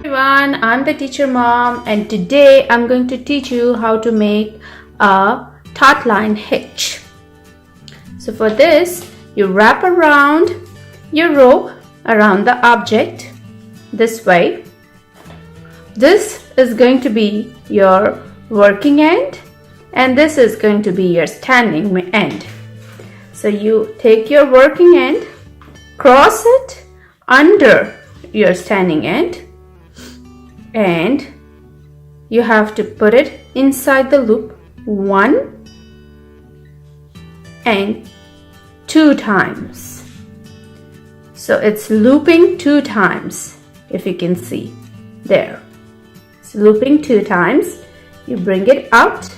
Everyone, I'm the teacher mom, and today I'm going to teach you how to make a tautline hitch. So for this, you wrap around your rope around the object this way. This is going to be your working end and this is going to be your standing end. So you take your working end, cross it under your standing end, and you have to put it inside the loop 1 and 2 times. So it's looping 2 times, if you can see there. It's looping 2 times. You bring it out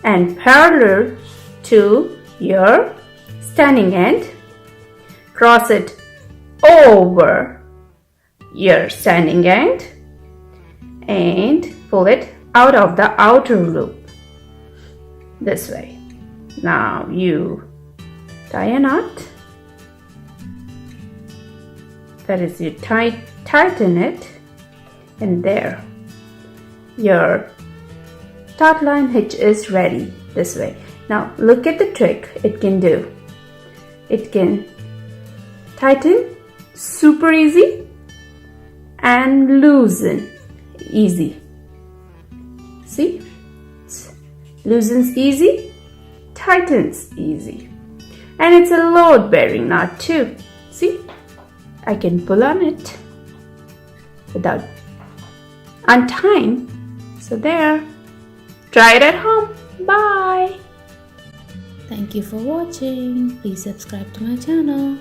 and parallel to your standing end, cross it over your standing end and pull it out of the outer loop this way. Now you tie a knot, that is, you tighten it, and there your tautline hitch is ready this way. Now look at the trick it can do. It can tighten super easy and loosen easy. See, it loosens easy, tightens easy, and it's a load bearing knot too. See, I can pull on it without untying. So there, try it at home. Bye. Thank you for watching. Please subscribe to my channel.